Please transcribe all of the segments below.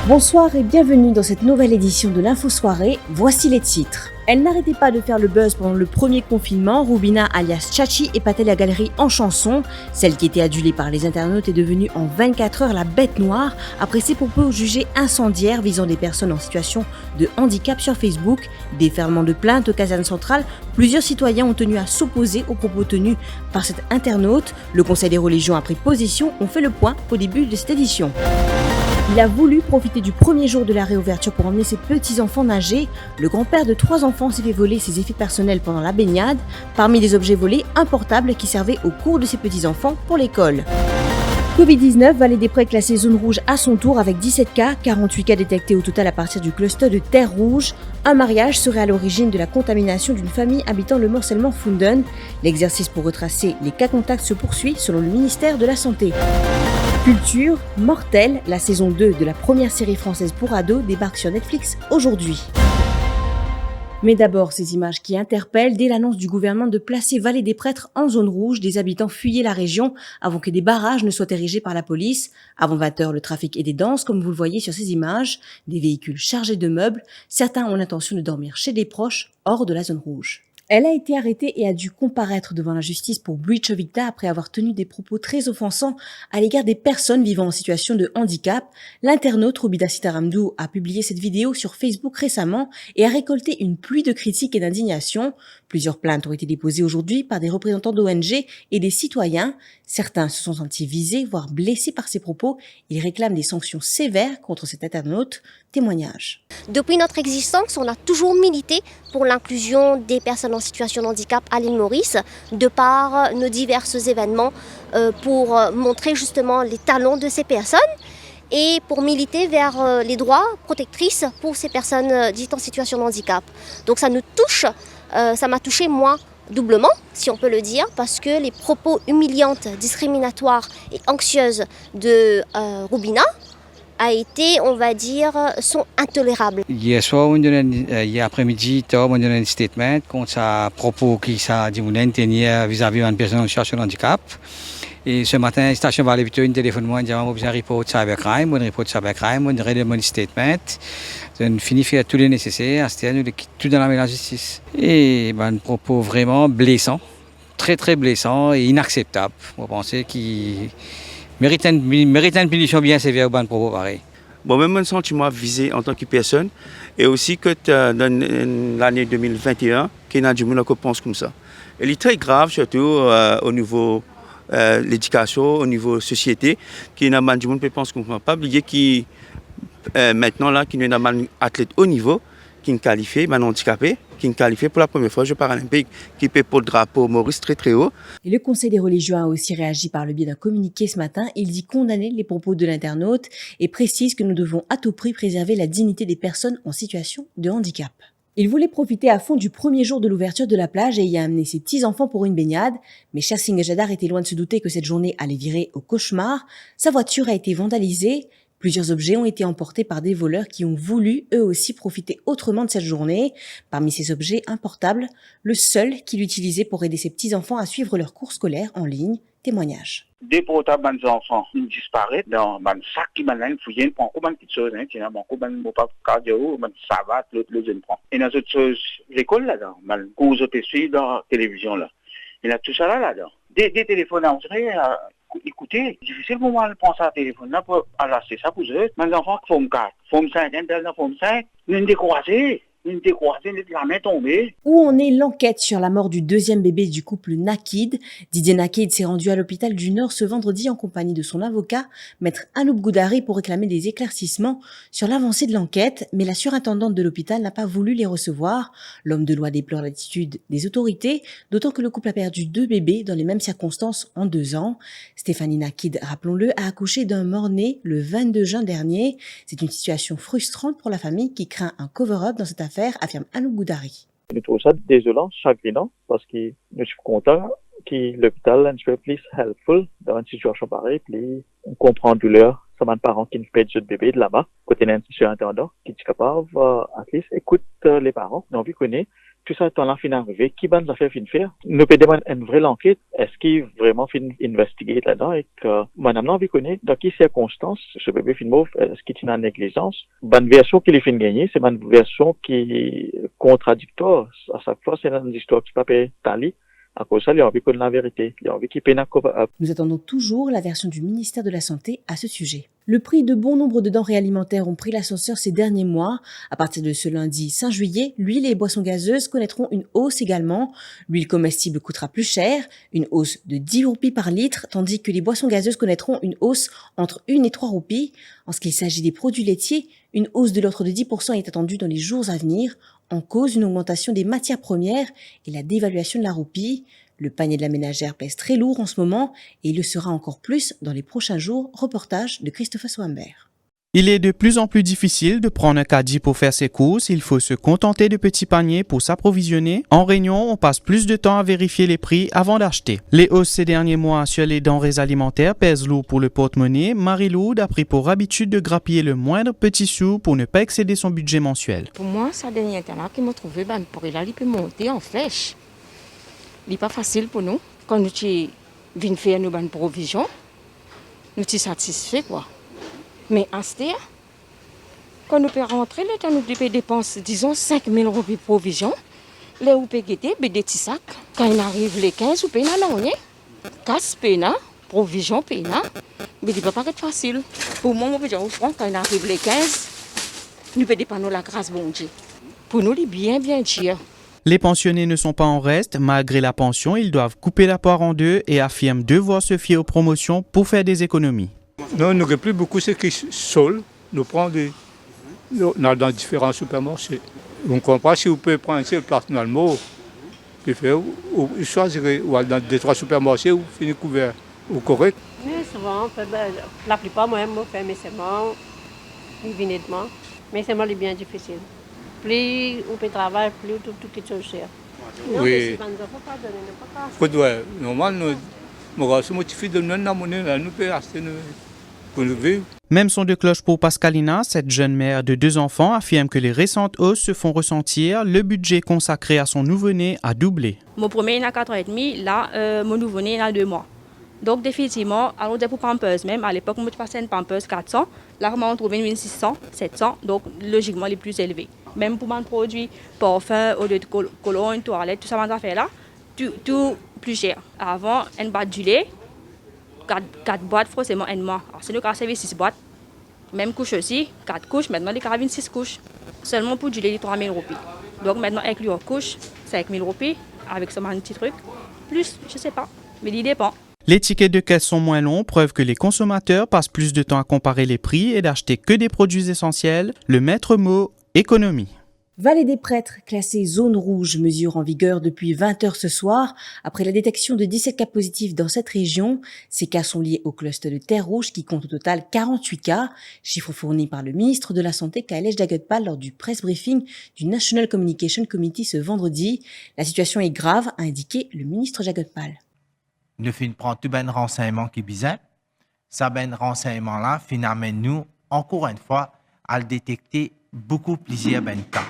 Bonsoir et bienvenue dans cette nouvelle édition de l'Info Soirée. Voici les titres. Elle n'arrêtait pas de faire le buzz pendant le premier confinement. Rubina alias Chachi épatait la galerie en chanson. Celle qui était adulée par les internautes est devenue en 24 heures la bête noire après ses propos jugés incendiaires visant des personnes en situation de handicap sur Facebook. Déferlement de plaintes aux casernes centrales, plusieurs citoyens ont tenu à s'opposer aux propos tenus par cet internaute. Le Conseil des religions a pris position. On fait le point au début de cette édition. Il a voulu profiter du premier jour de la réouverture pour emmener ses petits-enfants nager. Le grand-père de 3 enfants s'est fait voler ses effets personnels pendant la baignade. Parmi les objets volés, un portable qui servait au cours de ses petits-enfants pour l'école. Covid-19, Vallée des Prés classée zone rouge à son tour avec 17 cas, 48 cas détectés au total à partir du cluster de Terre Rouge. Un mariage serait à l'origine de la contamination d'une famille habitant le morcellement Funden. L'exercice pour retracer les cas contacts se poursuit selon le ministère de la Santé. Culture, Mortel, la saison 2 de la première série française pour ados débarque sur Netflix aujourd'hui. Mais d'abord, ces images qui interpellent. Dès l'annonce du gouvernement de placer Vallée des Prêtres en zone rouge, des habitants fuyaient la région avant que des barrages ne soient érigés par la police. Avant 20h, le trafic était dense, comme vous le voyez sur ces images. Des véhicules chargés de meubles. Certains ont l'intention de dormir chez des proches, hors de la zone rouge. Elle a été arrêtée et a dû comparaître devant la justice pour breach of dicta après avoir tenu des propos très offensants à l'égard des personnes vivant en situation de handicap. L'internaute Roubida Sitaramdou a publié cette vidéo sur Facebook récemment et a récolté une pluie de critiques et d'indignation. Plusieurs plaintes ont été déposées aujourd'hui par des représentants d'ONG et des citoyens. Certains se sont sentis visés, voire blessés par ces propos. Ils réclament des sanctions sévères contre cet internaute. Témoignage. Depuis notre existence, on a toujours milité pour l'inclusion des personnes en situation de handicap à l'île Maurice, de par nos divers événements, pour montrer justement les talents de ces personnes et pour militer vers les droits protectrices pour ces personnes dites en situation de handicap. Donc ça nous touche, ça m'a touché moi doublement, si on peut le dire, parce que les propos humiliantes, discriminatoires et anxieuses de Rubina a été, on va dire, sont intolérables. Hier soir, hier après-midi, on a donné un statement contre un propos qui s'est dit vis-à-vis d'une personne en situation de handicap. Et ce matin, la station Vallée Victoria téléphone moi, j'ai un report cybercrime, on report cybercrime, on a un statement. On finit faire tout le nécessaire, c'est-à-dire tout dans la justice. Et un propos vraiment blessant, très très blessant et inacceptable. On pensait qu'il mérite une punition bien sévère pour un propos pareil. Bon, même mon sentiment visé en tant que personne, et aussi que dans l'année 2021, qu'il y a du monde qui pense comme ça. Il est très grave, surtout au niveau l'éducation, au niveau société, qu'il y a du monde qui pense comme ça. Pas oublier qu'il maintenant là, qu'il y a un athlète haut niveau, qui est qualifié, un handicapé, qui est qualifié pour la première fois Jeux paralympiques, qui peut pour le drapeau Maurice très très haut. Et le Conseil des religions a aussi réagi par le biais d'un communiqué ce matin. Il dit condamner les propos de l'internaute et précise que nous devons à tout prix préserver la dignité des personnes en situation de handicap. Il voulait profiter à fond du premier jour de l'ouverture de la plage et y a amené ses petits-enfants pour une baignade. Mais Chersing Jadar était loin de se douter que cette journée allait virer au cauchemar. Sa voiture a été vandalisée. Plusieurs objets ont été emportés par des voleurs qui ont voulu, eux aussi, profiter autrement de cette journée. Parmi ces objets, un portable, le seul qu'il utilisait pour aider ses petits-enfants à suivre leurs cours scolaires en ligne. Témoignage. Des portables des enfants disparaissent dans un sac qui m'a fouillé, prend combien de petites choses, qui n'a combien de mots cardio, ça va, le jeune prend. Et dans autres choses, l'école là-dedans, mal cours au TC, dans la télévision là. Il y a tout ça là-dedans. Des téléphones à entrer, écoutez, difficile pour moi de penser à un téléphone là pour c'est ça pour eux. Mes enfants, forme 4, forme 5, forme 5, nous nous décroisés. La main tombée. Où en est l'enquête sur la mort du deuxième bébé du couple Nakid? Didier Nakid s'est rendu à l'hôpital du Nord ce vendredi en compagnie de son avocat, maître Anouk Goudari, pour réclamer des éclaircissements sur l'avancée de l'enquête, mais la surintendante de l'hôpital n'a pas voulu les recevoir. L'homme de loi déplore l'attitude des autorités, d'autant que le couple a perdu 2 bébés dans les mêmes circonstances en 2 ans. Stéphanie Nakid, rappelons-le, a accouché d'un mort-né le 22 juin dernier. C'est une situation frustrante pour la famille qui craint un cover-up dans cette affaire, affirme Anouk Goudari. Je trouve ça désolant, chagrinant, parce que je suis content que l'hôpital soit plus helpful dans une situation pareille, puis on comprend la douleur. Ça m'a parents qui ne perdent de bébé de là-bas, côté d'un surintendant qui est capable, à least, écoute les parents, on envie connaître tout ça temps là fin arrivé, qui ban affaire fin faire. Nous peut demander une vraie enquête, est-ce qu'il vraiment fin investiguer là-dedans et que madame n'a envie connaître dans quelles circonstances ce bébé fin mauve, est-ce qu'il est en négligence. Bonne version qu'il est fin gagner, c'est une version qui est contradictoire. À chaque fois, c'est une histoire qui peut pas tali. À cause de ça, il a envie qu'on ait la vérité. Il a envie qu'il paye un cover-up. Nous attendons toujours la version du ministère de la Santé à ce sujet. Le prix de bon nombre de denrées alimentaires ont pris l'ascenseur ces derniers mois. À partir de ce lundi 5 juillet, l'huile et les boissons gazeuses connaîtront une hausse également. L'huile comestible coûtera plus cher, une hausse de 10 roupies par litre, tandis que les boissons gazeuses connaîtront une hausse entre 1 et 3 roupies. En ce qui s'agit des produits laitiers, une hausse de l'ordre de 10% est attendue dans les jours à venir. En cause, une augmentation des matières premières et la dévaluation de la roupie. Le panier de la ménagère pèse très lourd en ce moment et il le sera encore plus dans les prochains jours. Reportage de Christopher Swambert. Il est de plus en plus difficile de prendre un caddie pour faire ses courses. Il faut se contenter de petits paniers pour s'approvisionner. En réunion, on passe plus de temps à vérifier les prix avant d'acheter. Les hausses ces derniers mois sur les denrées alimentaires pèsent lourd pour le porte-monnaie. Marie-Lourde a pris pour habitude de grappiller le moindre petit sou pour ne pas excéder son budget mensuel. Pour moi, ça dernier temps qui m'a trouvé, pour là, il peut monter en flèche. Il n'est pas facile pour nous. Quand nous venons faire nos bonnes provisions, nous sommes satisfaits, quoi. Mais en ce temps, quand nous pouvons rentrer, le temps nous devons dépenser, disons, 5 000 roupies de provisions. Là, nous pouvons guetter des petits sacs. Quand il arrive les 15, nous pouvons aller casse pena, provision pena. Mais il ne peut pas être facile. Pour moi, je veux dire, quand il arrive les 15, nous pouvons dépendre de la grâce bon Dieu. Pour nous, il est bien cher. Les pensionnés ne sont pas en reste. Malgré la pension, ils doivent couper la poire en deux et affirment devoir se fier aux promotions pour faire des économies. Non, nous n'avons plus beaucoup ce qui sont. Nous prenons dans différents supermarchés. On comprend si vous pouvez prendre un place dans le mot, vous choisirez dans 2-3 supermarchés où finir couvert ou correct. Mais souvent, la plupart, moi, je fais mes semences, évidemment. Mais c'est bien difficile. Plus on peut travailler, plus tout est cher. Oui. Normalement, nous motivés de nous monnaie, nous pouvons acheter pour nous vivre. Même son de cloche pour Pascalina, cette jeune mère de 2 enfants affirme que les récentes hausses se font ressentir. Le budget consacré à son nouveau-né a doublé. Mon premier est à 4 ans et demi, là, mon nouveau-né est à 2 mois. Donc, définitivement, alors pour Pampers même, à l'époque, on me passait une Pampers 400, là, on trouve une 600, 700, donc logiquement les plus élevés. Même pour mon produit, parfum, eau de cologne, toilette, tout ça, on fait là, tout plus cher. Avant, une boîte du lait, 4 boîtes, forcément, un mois. Alors, c'est nous qui avons servi 6 boîtes. Même couche aussi, 4 couches, maintenant, les carabines 6 couches. Seulement pour du lait, 3 000 roupies. Donc, maintenant, inclus en couche, 5 000 roupies, avec seulement un petit truc. Plus, je sais pas, mais il dépend. Les tickets de caisse sont moins longs, preuve que les consommateurs passent plus de temps à comparer les prix et d'acheter que des produits essentiels. Le maître mot, économie. Vallée des Prêtres, classée zone rouge, mesure en vigueur depuis 20h ce soir. Après la détection de 17 cas positifs dans cette région, ces cas sont liés au cluster de Terre Rouge qui compte au total 48 cas, chiffre fourni par le ministre de la Santé Kailesh Daguetpal lors du press briefing du National Communication Committee ce vendredi. La situation est grave, a indiqué le ministre Daguetpal. Nous prend tout ben renseignement qui bizarre. Ça ben renseignement là, finalement nous encore une fois à le détecter beaucoup plusieurs ben cas.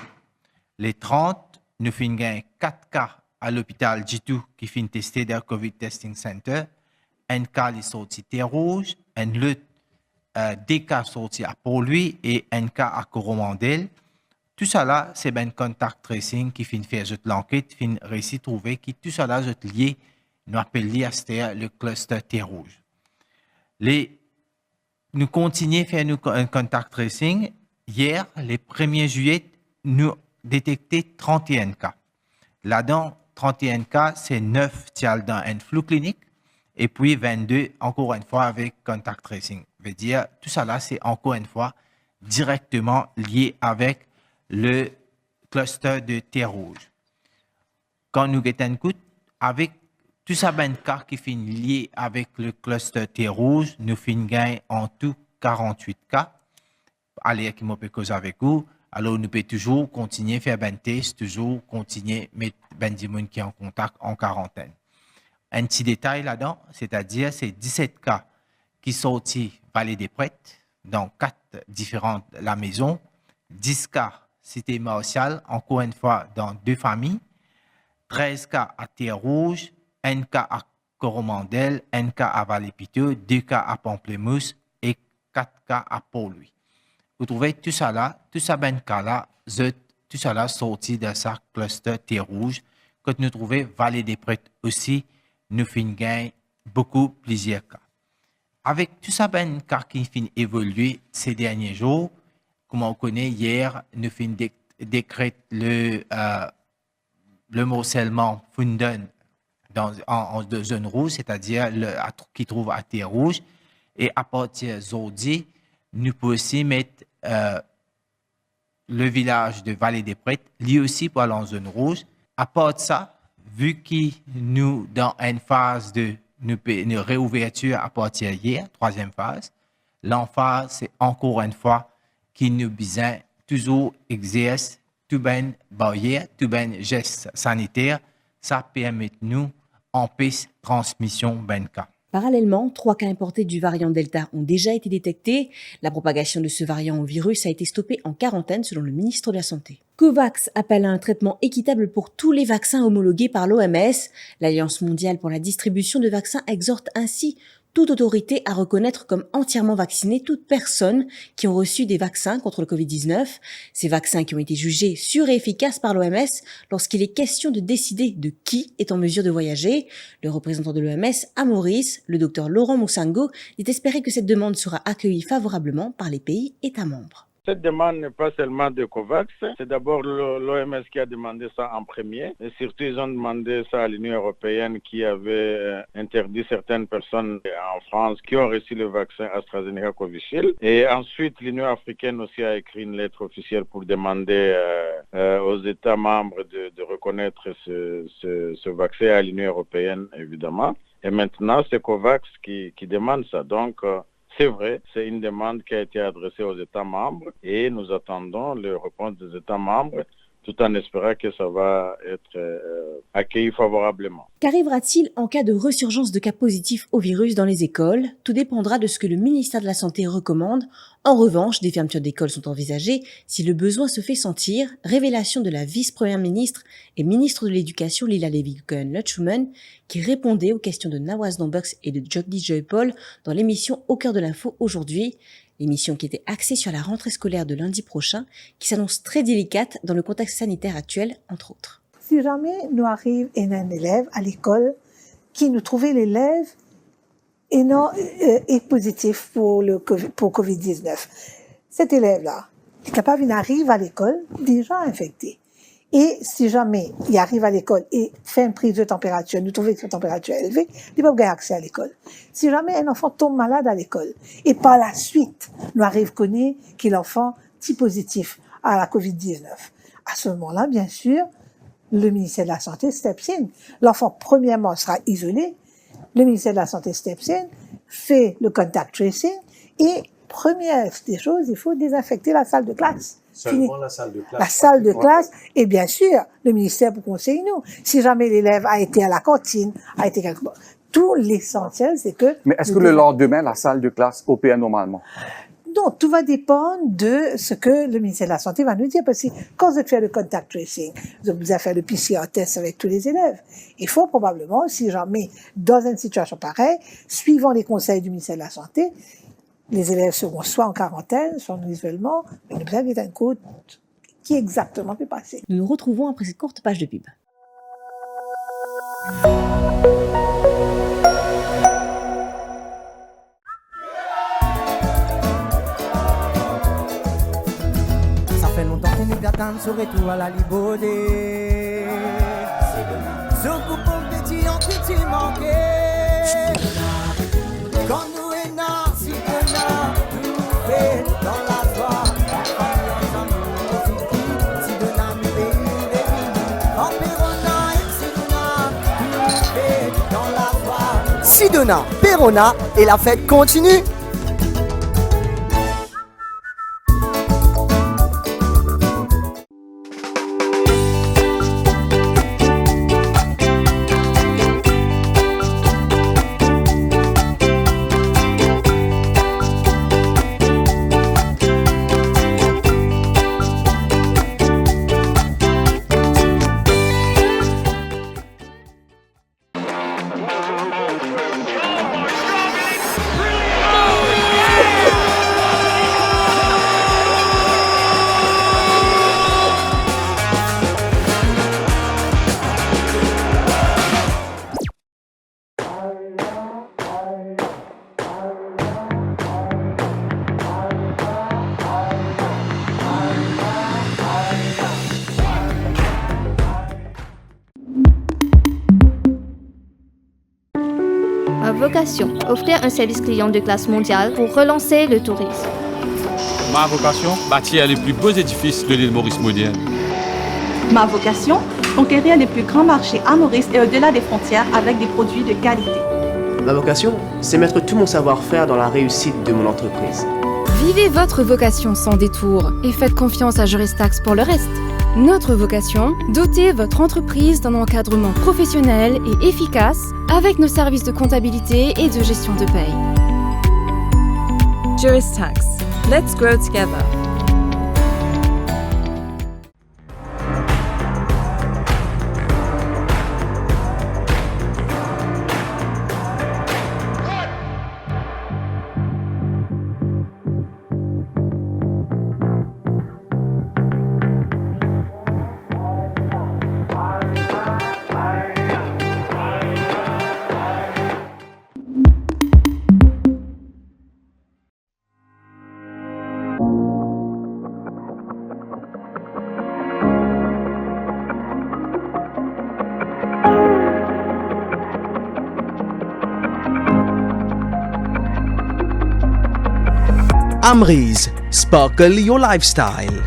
Les 30, nous finissons 4 cas à l'hôpital Jitu qui finit testé dans le COVID Testing Center. Un cas est sorti Terre Rouge, un autre des cas sortis à Port-Louis et un cas à Coromandel. Tout ça là, c'est ben contact tracing qui finit faire l'enquête, finit réussi trouver qui tout ça là est lié, nous appelons à le cluster Terre Rouge. Nous continuons à faire un contact tracing. Hier, le 1er juillet, nous détecté 31 cas. Là-dedans, 31 cas, c'est 9 dans un flux clinique et puis 22, encore une fois, avec contact tracing. Veut dire, tout ça là, c'est encore une fois directement lié avec le cluster de Terre Rouge. Quand nous guettons coup, avec tout ça, ben cas qui finit lié avec le cluster Terre Rouge, nous finissons en tout 48 cas. Allez, qui m'a cause avec vous. Alors, nous pouvons toujours continuer à faire ben test, toujours continuer à mettre ben des gens qui sont en contact en quarantaine. Un petit détail là-dedans, c'est-à-dire c'est 17 cas qui sont sortis Vallée des Prêtres, dans 4 différentes la maison, 10 cas Cité Martial, encore une fois dans 2 familles, 13 cas à Terre-Rouge, 1 cas à Coromandel, 1 cas à Vallée-Piteux, 2 cas à Pamplemousse et 4 cas à Port-Louis. Vous trouvez tout ça là, tout ça ben cas là, tout ça là sorti de sa cluster Terre-Rouge. Quand nous trouvons Vallée des Prêtres aussi, nous finissons gagner beaucoup plusieurs cas. Avec tout ça ben cas qui finit évoluer ces derniers jours, comme on connaît hier, nous finissons décréter le morcellement fundant en zone rouge, c'est-à-dire qui trouve à Terre Rouge. Et à partir d'aujourd'hui, nous pouvons aussi mettre le village de Vallée des Prêtres, lui aussi pour aller en zone rouge. À part de ça, vu que nous, dans une phase de réouverture à partir d'hier, 3e phase, l'emphase, c'est encore une fois qui nous besoin toujours exerce tout ben barrière, tout ben gestes sanitaires, ça permet nous empêcher transmission ben cas. Parallèlement, 3 cas importés du variant Delta ont déjà été détectés. La propagation de ce variant au virus a été stoppée en quarantaine selon le ministre de la Santé. COVAX appelle à un traitement équitable pour tous les vaccins homologués par l'OMS. L'Alliance mondiale pour la distribution de vaccins exhorte ainsi toute autorité à reconnaître comme entièrement vaccinée toute personne qui ont reçu des vaccins contre le Covid-19. Ces vaccins qui ont été jugés sûrs et efficaces par l'OMS lorsqu'il est question de décider de qui est en mesure de voyager. Le représentant de l'OMS à Maurice, le docteur Laurent Moussango, dit espérer que cette demande sera accueillie favorablement par les pays États membres. Cette demande n'est pas seulement de COVAX, c'est d'abord l'OMS qui a demandé ça en premier. Et surtout, ils ont demandé ça à l'Union européenne qui avait interdit certaines personnes en France qui ont reçu le vaccin AstraZeneca Covishield. Et ensuite, l'Union africaine aussi a écrit une lettre officielle pour demander aux États membres de reconnaître ce vaccin à l'Union européenne, évidemment. Et maintenant, c'est COVAX qui demande ça. Donc, c'est vrai, c'est une demande qui a été adressée aux États membres et nous attendons les réponses des États membres tout en espérant que ça va être accueilli favorablement. Qu'arrivera-t-il en cas de resurgence de cas positifs au virus dans les écoles? Tout dépendra de ce que le ministère de la Santé recommande. En revanche, des fermetures d'écoles sont envisagées si le besoin se fait sentir. Révélation de la vice-première ministre et ministre de l'Éducation Lila Lévi-Cohen-Lutschman qui répondait aux questions de Nawaz Nambucks et de Jody Joy-Paul dans l'émission Au cœur de l'info aujourd'hui. L'émission qui était axée sur la rentrée scolaire de lundi prochain, qui s'annonce très délicate dans le contexte sanitaire actuel, entre autres. Si jamais nous arrive un élève à l'école qui nous trouvait l'élève est positif pour Covid-19, cet élève-là est capable, il arrive à l'école déjà infecté. Et si jamais il arrive à l'école et fait une prise de température, nous trouvons que sa température est élevée, il peut avoir accès à l'école. Si jamais un enfant tombe malade à l'école et par la suite, nous arrive connaître que l'enfant est positif à la Covid-19, à ce moment-là, bien sûr, le ministère de la Santé steps in. L'enfant, premièrement, sera isolé. Le ministère de la Santé steps in, fait le contact tracing et première des choses, il faut désinfecter la salle de classe. Seulement la salle de classe. La salle de classe, et bien sûr, le ministère vous conseille nous. Si jamais l'élève a été à la cantine, a été quelque part, tout l'essentiel, c'est que... Mais est-ce que le lendemain, la salle de classe opère normalement? Non, tout va dépendre de ce que le ministère de la Santé va nous dire, parce que quand vous faites le contact tracing, vous avez fait le PCR test avec tous les élèves. Il faut probablement, si jamais, dans une situation pareille, suivant les conseils du ministère de la Santé, les élèves seront soit en quarantaine, soit en isolement, mais nous avons un code qui exactement peut passer. Nous nous retrouvons après cette courte page de pub. Ça fait longtemps que nous attendons ce retour à la liberté. Ce groupe de petits en petit manqué. Quand nous est là, si on a tout fait dans la joie, si de la nuit en Perona et Sidona, tout fait dans la joie. Sidona, Perona et la fête continue. vocation, offrir un service client de classe mondiale pour relancer le tourisme. Ma vocation, bâtir les plus beaux édifices de l'île Maurice moderne. Ma vocation, conquérir les plus grands marchés à Maurice et au-delà des frontières avec des produits de qualité. Ma vocation, c'est mettre tout mon savoir-faire dans la réussite de mon entreprise. Vivez votre vocation sans détour et faites confiance à Juristax pour le reste. Notre vocation, doter votre entreprise d'un encadrement professionnel et efficace avec nos services de comptabilité et de gestion de paye. Juristax, let's grow together. Amrize, sparkle your lifestyle.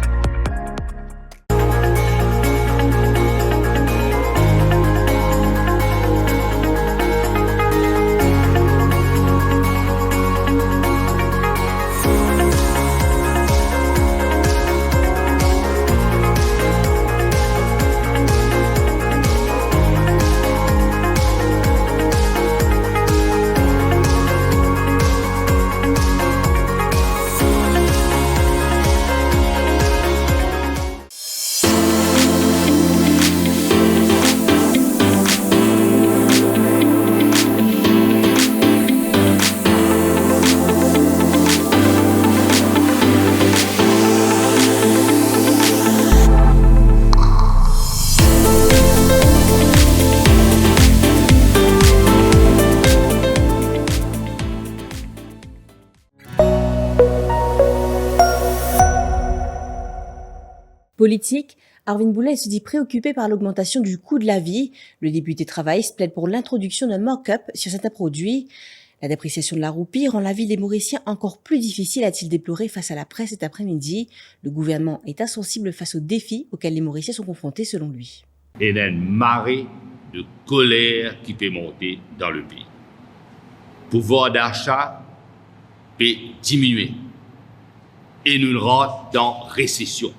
Politique, Arvin Boulet se dit préoccupé par l'augmentation du coût de la vie. Le député travailliste plaide pour l'introduction d'un mock-up sur certains produits. La dépréciation de la roupie rend la vie des Mauriciens encore plus difficile, a-t-il déploré face à la presse cet après-midi. Le gouvernement est insensible face aux défis auxquels les Mauriciens sont confrontés selon lui. Il y a une marée de colère qui peut monter dans le pays. Pouvoir d'achat peut diminuer et nous rentrons dans récession.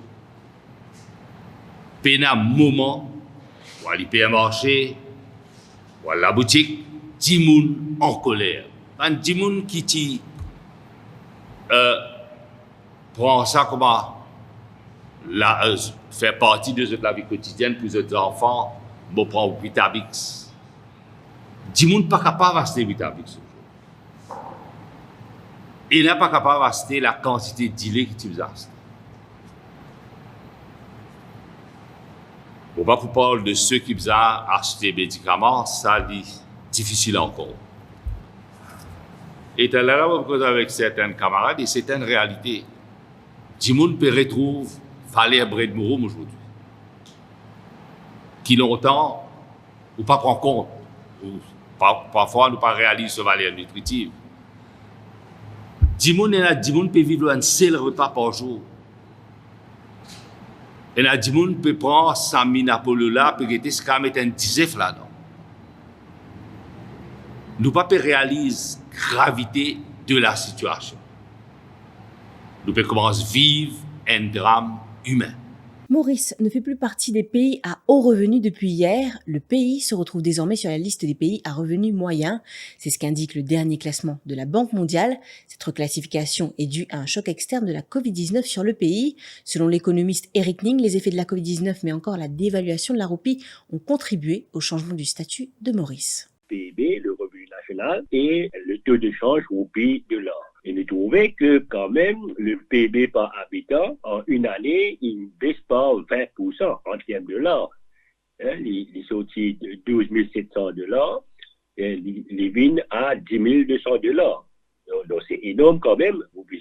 Pena moment, ou à l'hypermarché, ou à la boutique, 10 moun en colère. 10 moun qui prend ça comme faire partie de la vie quotidienne pour les enfants, bon prendre Vitabix. 10 moun pas capable d'acheter Vitabix. Et n'est pas capable d'acheter la quantité d'îlets que tu achètes. On va vous parler de ceux qui ont acheté des médicaments, ça est difficile encore. Et là, avec certains camarades, et c'est une réalité. Du monde peut retrouver Valère Bredmouroum aujourd'hui. Qui longtemps, ou pas prend compte, ou parfois nous pas réaliser ce valeur nutritive. Du monde peut vivre un seul repas par jour. Et là, du monde peut prendre 100 000 Apollo là, peut mettre un 10 là-dedans. Nous ne pouvons pas réaliser la gravité de la situation. Nous pouvons commencer à vivre un drame humain. Maurice ne fait plus partie des pays à haut revenu depuis hier. Le pays se retrouve désormais sur la liste des pays à revenus moyens. C'est ce qu'indique le dernier classement de la Banque mondiale. Cette reclassification est due à un choc externe de la Covid-19 sur le pays. Selon l'économiste Eric Ning, les effets de la Covid-19 mais encore la dévaluation de la roupie ont contribué au changement du statut de Maurice. PIB, le revenu national et le taux de change roupie-dollar. Et nous trouvons que quand même le PIB par habitant, en une année, il ne baisse pas 20% en termes de dollars. Il est sorti de 12 700 $, il vient à 10 200 $. Donc c'est énorme quand même. Vous pouvez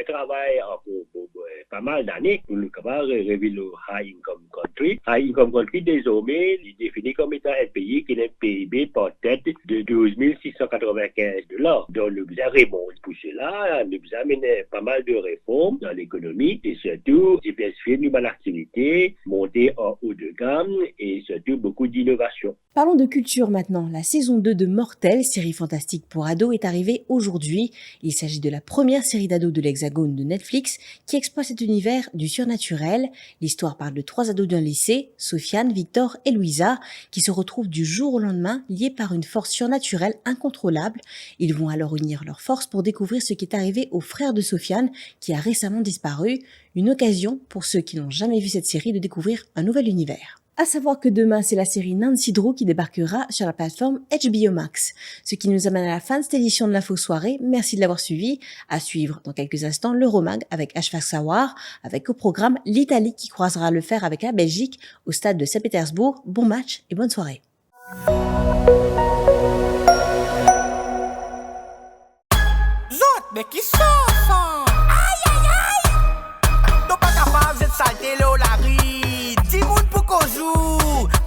travailler encore pour pas mal d'années pour nous capables de révéler le high income country. country. Income country, désormais, il est défini comme étant un pays qui a un PIB par tête de 12 695 $. Donc, nous avons remonté pour cela, nous avons mené pas mal de réformes dans l'économie et surtout diversifier nos activités, monter en haut de gamme et surtout beaucoup d'innovation. Parlons de culture maintenant. La saison 2 de Mortel, série fantastique pour ados, est arrivée aujourd'hui. Il s'agit de la première série d'ados de l'Hexagone de Netflix qui exploite cet univers du surnaturel. L'histoire parle de 3 ados d'un lycée, Sofiane, Victor et Louisa, qui se retrouvent du jour au lendemain liés par une force surnaturelle incontrôlable. Ils vont alors unir leurs forces pour découvrir ce qui est arrivé au frère de Sofiane qui a récemment disparu. Une occasion pour ceux qui n'ont jamais vu cette série de découvrir un nouvel univers. À savoir que demain, c'est la série Nancy Drew qui débarquera sur la plateforme HBO Max. Ce qui nous amène à la fin de cette édition de l'Info Soirée. Merci de l'avoir suivi. À suivre dans quelques instants l'Euromag avec Ashfaq Sawar, avec au programme l'Italie qui croisera le fer avec la Belgique au stade de Saint-Pétersbourg. Bon match et bonne soirée. Zot, mais qui sont ça? Aïe aïe aïe! T'as pas capable de salter l'eau la rue.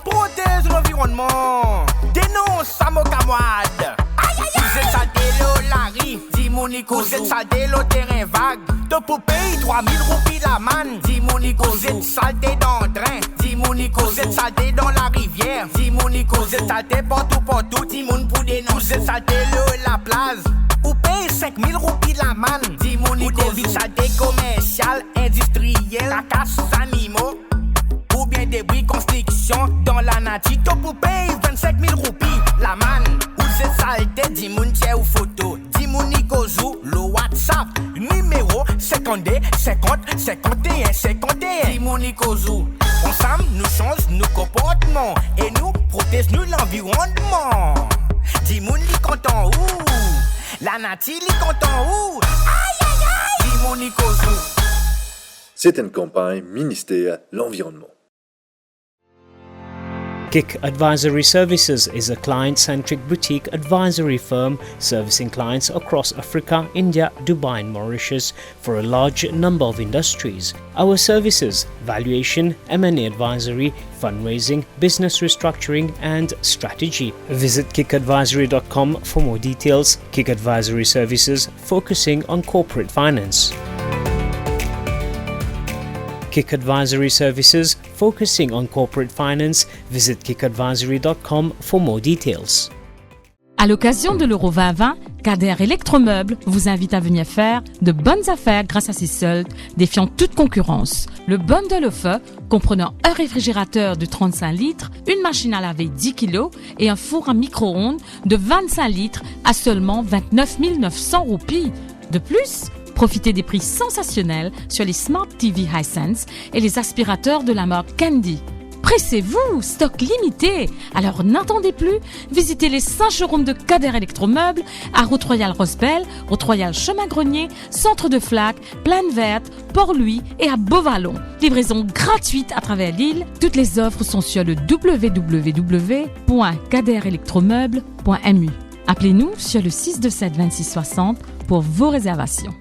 Protège l'environnement. Dénonce sa mocamouade. Aïe aïe aïe. Vous êtes salté l'eau la rive. Dimonico. Vous êtes salté l'eau terrain vague. De pour payer 3000 roupies la manne. Dimonico. Vous êtes salté dans le drain. Dimonico. Vous êtes salté dans la rivière. Dimonico. Vous êtes salté partout. Dimon pour dénoncer. Vous êtes salté l'eau la place. Ou paye 5000 roupies la manne. Dimonico. Ou des villes saltées commerciales, industrielles, la casse aux animaux. Ou bien débris construction dans la nature. Pour payer 25 000 roupies la manne. Ou c'est saleté, dis-moun tiens ou photo. Dis-moun Nikozou, le WhatsApp. Numéro 52 50 51 51. Dis-moun Nikozou. Ensemble, nous changeons nos comportements. Et nous protégeons l'environnement. Dis-moun li content où? La nature li content où? Aïe aïe aïe. Dis-moun Nikozou. C'est une campagne ministère de l'Environnement. KIC Advisory Services is a client-centric boutique advisory firm servicing clients across Africa, India, Dubai and Mauritius for a large number of industries. Our services: valuation, M&A advisory, fundraising, business restructuring and strategy. Visit kicadvisory.com for more details. KIC Advisory Services, focusing on corporate finance. KIC Advisory Services, focusing on corporate finance. Visit kicadvisory.com for more details. À l'occasion de l'Euro 2020, Kader Electromeubles vous invite à venir faire de bonnes affaires grâce à ses soldes, défiant toute concurrence. Le bundle au feu, comprenant un réfrigérateur de 35 litres, une machine à laver 10 kg et un four à micro-ondes de 25 litres à seulement 29 900 roupies. De plus, profitez des prix sensationnels sur les Smart TV Hisense et les aspirateurs de la marque Candy. Pressez-vous, stock limité. Alors n'attendez plus, visitez les 5 showrooms de Kader Electromeubles à Route Royale Rosbel, Route Royale Chemin Grenier, Centre de Flac, Plaine Verte, Port-Louis et à Beauvallon. Livraison gratuite à travers l'île. Toutes les offres sont sur le www.kaderelectromeubles.mu. Appelez-nous sur le 627 26 60 pour vos réservations.